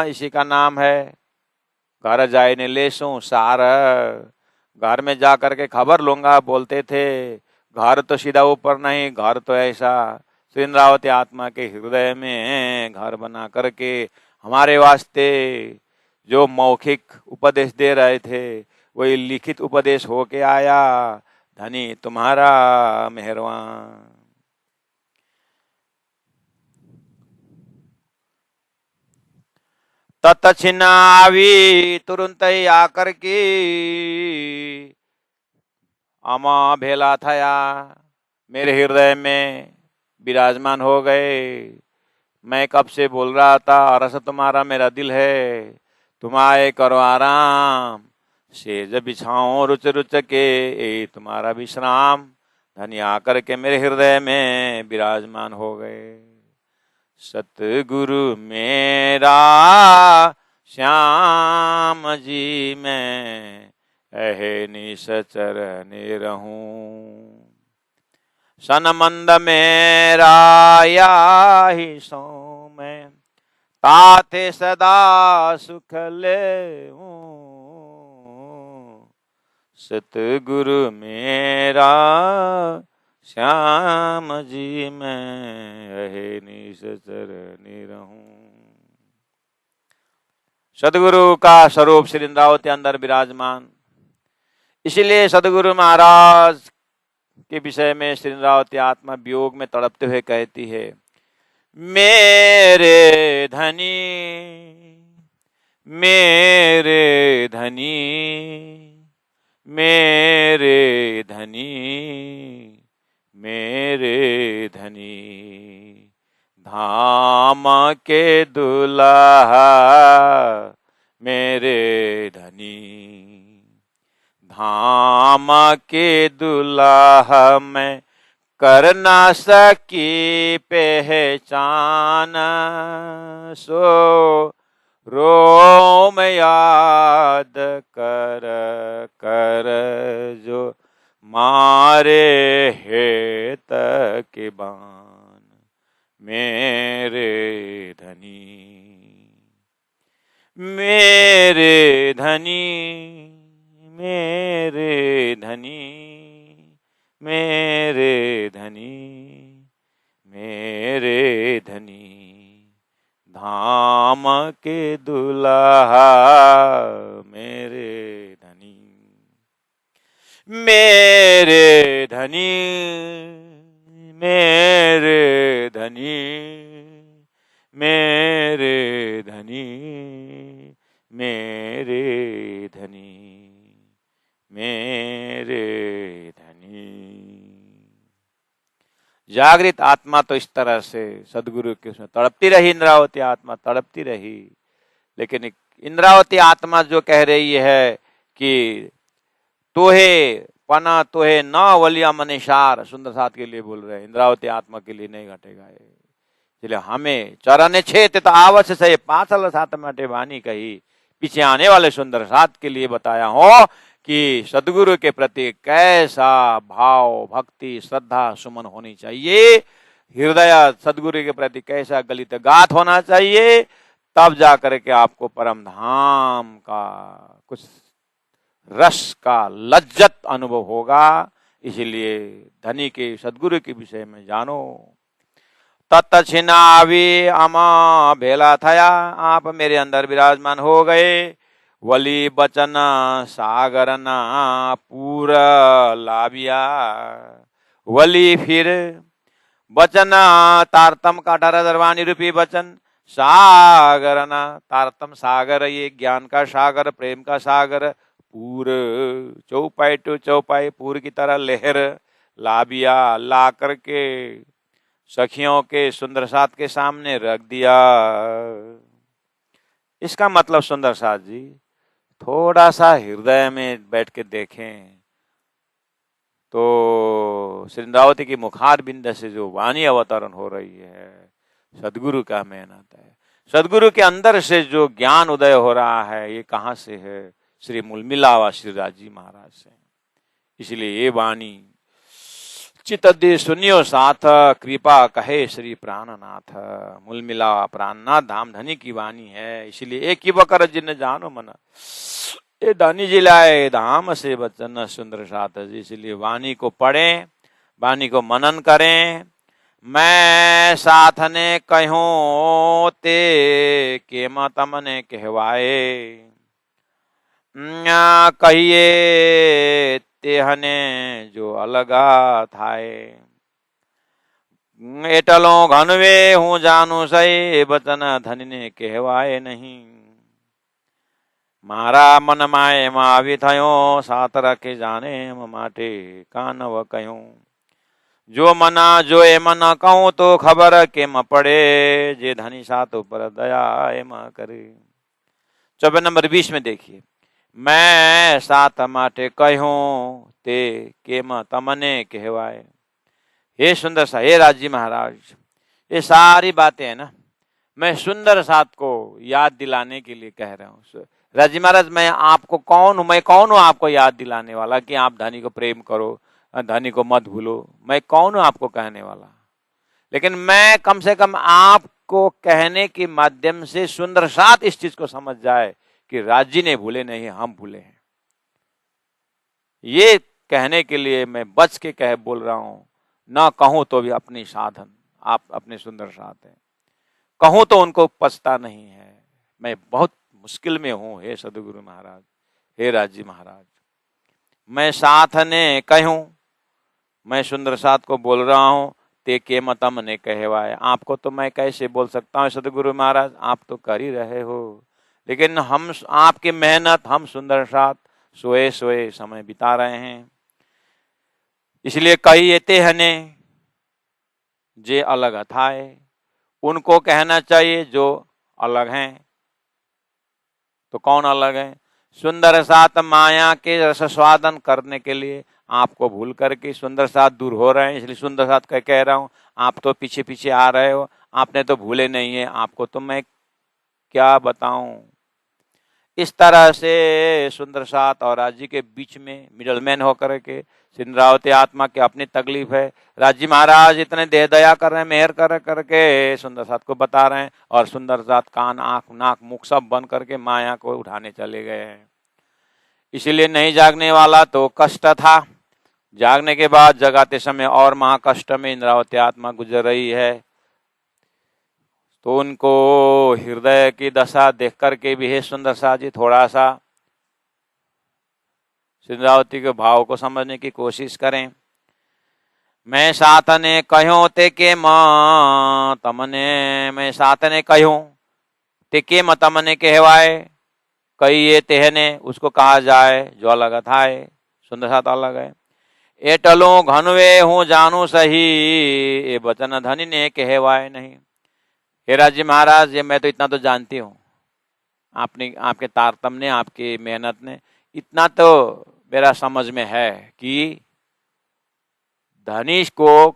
[SPEAKER 1] इसी का नाम है घर जाए ने लेसू सार। घर में जा करके खबर लूंगा बोलते थे, घर तो सीधा ऊपर नहीं, घर तो ऐसा। तो इंद्रावती आत्मा के हृदय में घर बना करके हमारे वास्ते जो मौखिक उपदेश दे रहे थे वही लिखित उपदेश होके आया। धनी तुम्हारा मेहरबान। तत्छिन आवी तुरंत ही आकर के अमा भेला थया, मेरे हृदय में विराजमान हो गए। मैं कब से बोल रहा था, रस तुम्हारा मेरा दिल है, तुम आए करो आराम, सेज बिछाओ रुच रुच के ए तुम्हारा विश्राम। धनी आकर के मेरे हृदय में विराजमान हो गए। सतगुरु मेरा श्याम जी मैं अहनिश चरण रहूं, सनमंद मेरा याहि सो मैं, ताथे सदा सुख लेऊं। सतगुरु मेरा श्याम जी मैं अहनिश चरण रहूं। सदगुरु का स्वरूप श्री इंद्रावती अंदर विराजमान। इसलिए सदगुरु महाराज के विषय में श्री इंद्रावती आत्मा वियोग में तड़पते हुए कहती है, मेरे धनी मेरे धनी मेरे धनी मेरे धनी, धाम के दुल्हा मेरे धनी, धाम के दुल्हा मैं कर ना सकी पहचान। सो रोम याद कर कर जो मारे हेत के बान, मेरे धनी मेरे धनी मेरे धनी मेरे धनी मेरे धनी, धाम के दुल्हा मेरे धनी। मेरे धनी मेरे धनी मेरे धनी मेरे धनी मेरे धनी। जागृत आत्मा तो इस तरह से सदगुरु के उसमें तड़पती रही, इंद्रावती आत्मा तड़पती रही। लेकिन इंद्रावती आत्मा जो कह रही है कि तोहे पना तोहे न वलिया मनीषार, सुंदर साथ के लिए बोल रहे हैं, इंद्रावती आत्मा के लिए नहीं घटेगा। इसलिए हमें चरण छेत तो आवश्य से पांचल सात माटे वाणी कही, पीछे आने वाले सुंदर साथ के लिए बताया हो कि सदगुरु के प्रति कैसा भाव, भक्ति, श्रद्धा, सुमन होनी चाहिए, हृदय सदगुरु के प्रति कैसा गलित गात होना चाहिए, तब जाकर के आपको परम धाम का कुछ रस का लज्जत अनुभव होगा। इसीलिए धनी के सदगुरु के विषय में जानो। तत् छिनावी अमा भेला थया, आप मेरे अंदर विराजमान हो गए। वली बचन सागरना पूर लाविया, वली फिर बचन तारतम का 18 वाणी रूपी वचन, सागरना तारतम सागर, ये ज्ञान का सागर, प्रेम का सागर, पूर चौपाई टू चौपाई पूर की तरह लहर लाबिया, ला करके सखियों के सुंदर साथ के सामने रख दिया। इसका मतलब सुंदर साथ जी थोड़ा सा हृदय में बैठ के देखें तो श्रृंदावती की मुखार बिंद से जो वाणी अवतरण हो रही है सदगुरु का मेहनत है। सदगुरु के अंदर से जो ज्ञान उदय हो रहा है ये कहाँ से है? श्री मूलमिलावा श्री राजी महाराज से। इसलिए ये वाणी चित दे सुनियो साथ, कृपा कहे श्री प्राणनाथ। मूलमिलावा प्राणनाथ धाम धनी की वाणी है। इसलिए एक ही बकर जिन जानो मन, ये धनी जिलाए धाम से बचन सुंदर साथ जी। इसलिए वाणी को पढ़ें, वाणी को मनन करें। मैं साथ ने कहूं ते के मतम ने कहवाए, कहिए तेहने जो अलगा थाए। एटलो घनवे हूँ जानू सही, बचन धनी ने कहवाए नहीं। मारा मन माए मावी थयो, साथ रखे जाने माटे कानव कहूं। जो मना जो ए मन कहूं तो खबर के म पड़े, जे धनी साथ ऊपर दया ए म करे। 24 नंबर 20 में देखिए, मैं सात माटे कहूं ते के म तमने कहवाए। हे सुंदर सा, हे राजी महाराज, ये सारी बातें है ना, मैं सुंदर साथ को याद दिलाने के लिए कह रहा हूँ। राजी महाराज, मैं आपको कौन हूं? मैं कौन हूं आपको याद दिलाने वाला कि आप धनी को प्रेम करो, धनी को मत भूलो? मैं कौन हूं आपको कहने वाला? लेकिन मैं कम से कम आपको कहने के माध्यम से सुंदर साथ इस चीज को समझ जाए कि राजी ने भूले नहीं, हम भूले हैं। ये कहने के लिए मैं बच के कह बोल रहा हूं। ना कहूं तो भी अपनी साधन, आप अपने सुंदर साथ हैं। कहूं तो उनको पछता नहीं है। मैं बहुत मुश्किल में हूं हे सदगुरु महाराज, हे राजी महाराज। मैं साथ ने कहूं, मैं सुंदर साथ को बोल रहा हूं, ते के मतम ने कहवाए। आपको तो मैं कैसे बोल सकता हूं सदगुरु महाराज, आप तो कर ही रहे हो। लेकिन हम आपकी मेहनत, हम सुंदर साथ सोए सोए समय बिता रहे हैं। इसलिए कही तेहने जे अलग थाए, उनको कहना चाहिए जो अलग हैं। तो कौन अलग है? सुंदर साथ माया के रस स्वादन करने के लिए आपको भूल करके सुंदर साथ दूर हो रहे हैं। इसलिए सुंदर साथ कह रहा हूं, आप तो पीछे पीछे आ रहे हो, आपने तो भूले नहीं है। आपको तो मैं क्या बताऊं। इस तरह से सुंदर साथ और राजी के बीच में मिडलमैन होकर के इंद्रावती आत्मा की अपनी तकलीफ है। राजी महाराज इतने देह दया कर रहे हैं, मेहर कर करके सुंदर साथ को बता रहे हैं, और सुंदर साथ कान आंख नाक मुख सब बंद करके माया को उठाने चले गए हैं। इसीलिए नहीं जागने वाला तो कष्ट था, जागने के बाद जगाते समय और महाकष्ट में इंद्रावती आत्मा गुजर रही है। तो उनको हृदय की दशा देख करके भी हे सुंदर साथ जी थोड़ा सा इंद्रावती के भाव को समझने की कोशिश करें। मैं साथ ने कहूं ते के म तमने, मैं साथ ने कहूं ते के म तमने कहवाए। कहिए तेहने, उसको कहा जाए जो अलग थाए। सुंदर साथ अलग है। एटलो घनवे हूँ जानू सही, ये वचन धनी ने कहवाए नहीं। हे राजी महाराज, ये मैं तो इतना तो जानती हूँ, आपने आपके तारतम्य ने, आपकी मेहनत ने, इतना तो मेरा समझ में है कि धनीश को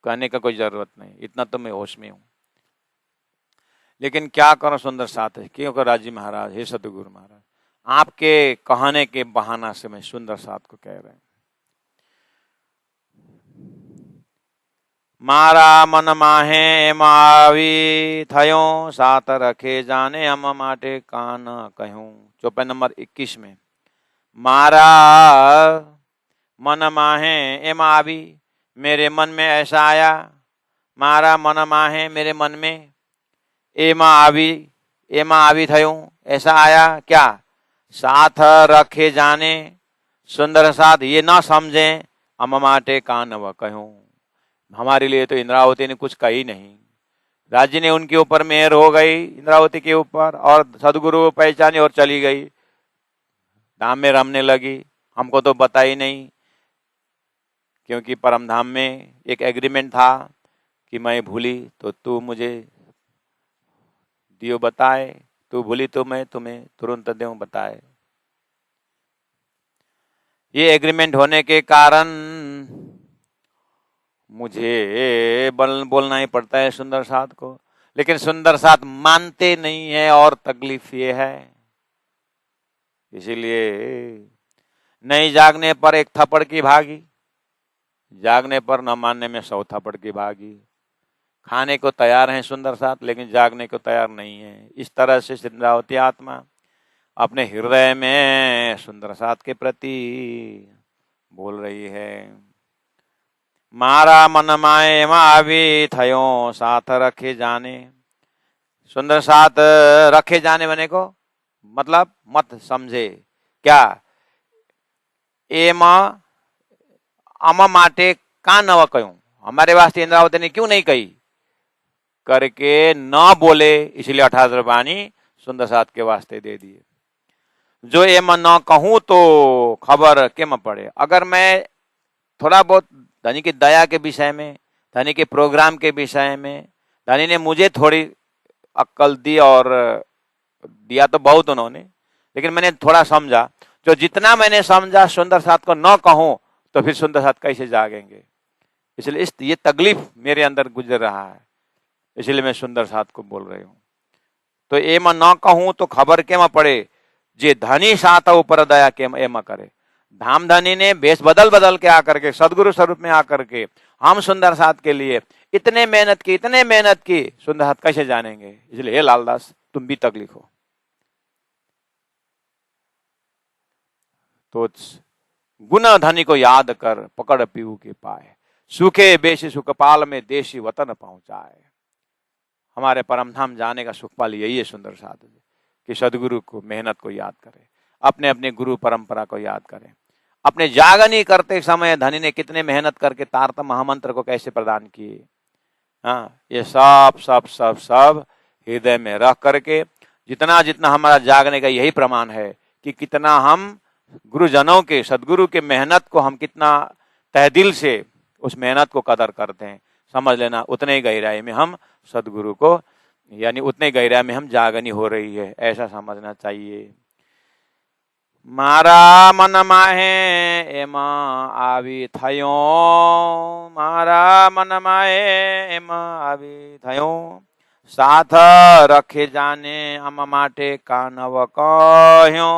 [SPEAKER 1] कहने का कोई जरूरत नहीं, इतना तो मैं होश में हूं। लेकिन क्या करो सुंदर साथ है, क्यों कर राजी महाराज, हे सतगुरु महाराज, आपके कहने के बहाना से मैं सुंदर साथ को कह रहे हैं। मारा मन माहे एमावी थयो, साथ रखे जाने हम माटे कान कहूं। चौपाई नंबर 21 में, मारा मन माहे एमावी, मेरे मन में ऐसा आया, मारा मन माहे, मेरे मन में, एमा आवी थयूं, ऐसा आया क्या, साथ रखे जाने, सुंदर साथ ये ना समझे, हम माटे कान व कहूं, हमारे लिए तो इंद्रावती ने कुछ कही नहीं। राज्य ने उनके ऊपर मेहर हो गई, इंद्रावती के ऊपर, और सदगुरु पहचानी और चली गई, धाम में रमने लगी, हमको तो बताई नहीं। क्योंकि परमधाम में एक एग्रीमेंट था कि मैं भूली तो तू मुझे दियो बताए, तू भूली तो मैं तुम्हें तुरंत दूं बताए। ये एग्रीमेंट होने के कारण मुझे बोलना ही पड़ता है सुंदर साथ को, लेकिन सुंदर साथ मानते नहीं है, और तकलीफ ये है। इसीलिए नहीं जागने पर एक थप्पड़ की भागी, जागने पर न मानने में 100 थप्पड़ की भागी। खाने को तैयार हैं सुंदर साथ, लेकिन जागने को तैयार नहीं है। इस तरह से इंद्रावती आत्मा अपने हृदय में सुंदर साथ के प्रति बोल रही है। मारा मन माए मावी थयो, साथ रखे जाने, सुंदर साथ रखे जाने बने को मतलब मत समझे क्या, एमा अमा माटे का नव कहूं, हमारे वास्ते इंद्रावती ने क्यों नहीं कही करके न बोले, इसलिए 18 बानी सुंदर साथ के वास्ते दे दिए। जो एम न कहूं तो खबर के म पड़े। अगर मैं थोड़ा बहुत धनी की दया के विषय में, धनी के प्रोग्राम के विषय में, धनी ने मुझे थोड़ी अक्ल दी, और दिया तो बहुत उन्होंने, लेकिन मैंने थोड़ा समझा। जो जितना मैंने समझा सुंदर साथ को न कहूं तो फिर सुंदर साथ कैसे जागेंगे, इसलिए ये तकलीफ मेरे अंदर गुजर रहा है, इसलिए मैं सुंदर साथ को बोल रही हूँ। तो एम न कहूं तो खबर के म पड़े, जे धनी साथ ऊपर दया के एम करे। धाम धनी ने भेष बदल बदल के आकर के, सदगुरु स्वरूप में आकर के हम सुंदर साथ के लिए इतने मेहनत की, सुंदर साथ कैसे जानेंगे। इसलिए हे लालदास, तुम भी तकलीफ हो तो गुण धनी को याद कर, पकड़ पीऊ के पाए, सुखे बेशी सुखपाल में देशी वतन पहुंचाए। हमारे परमधाम जाने का सुखपाल यही है सुंदर साथ, कि सदगुरु को, मेहनत को याद करें, अपने अपने गुरु परंपरा को याद करें। अपने जागनी करते समय धनी ने कितने मेहनत करके तारतम महामंत्र को कैसे प्रदान किए, हाँ, ये सब सब सब सब हृदय में रख करके, जितना जितना हमारा जागने का यही प्रमाण है कि कितना हम गुरुजनों के, सदगुरु के मेहनत को हम कितना तहे दिल से उस मेहनत को कदर करते हैं। समझ लेना उतने ही गहराई में हम सदगुरु को, यानी उतने गहराई में हम जागनी हो रही है, ऐसा समझना चाहिए। मारा मन माहे एमा आवी थयो, मारा मन माहे एमा आवी थयो, साथ रखे जाने हम माटे कानव कह्यो,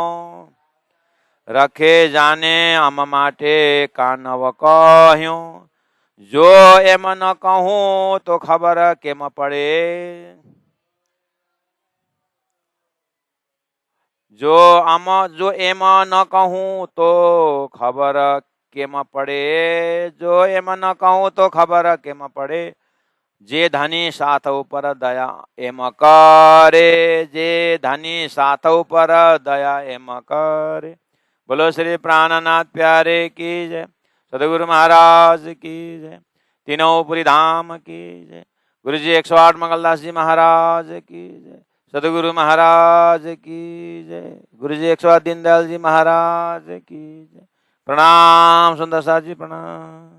[SPEAKER 1] रखे जाने हम माटे कानव कह्यो, जो एम न कहूं तो खबर केम पड़े, जो एम न कहूं तो खबर केम पड़े, जो एम न कहूं तो खबर केम पड़े, जे धनी साथ ऊपर दया एम करे, जे धनी साथ ऊपर दया एम करे। बोलो श्री प्राणनाथ प्यारे की जय, सदगुरु महाराज की जय, तीनों पुरी धाम की जय, गुरु जी 108 मंगलदास जी महाराज की जय, सदगुरु महाराज की जय। गुरु जी 108 दीनदयाल जी महाराज की जय। प्रणाम सुंदर साथ जी, प्रणाम।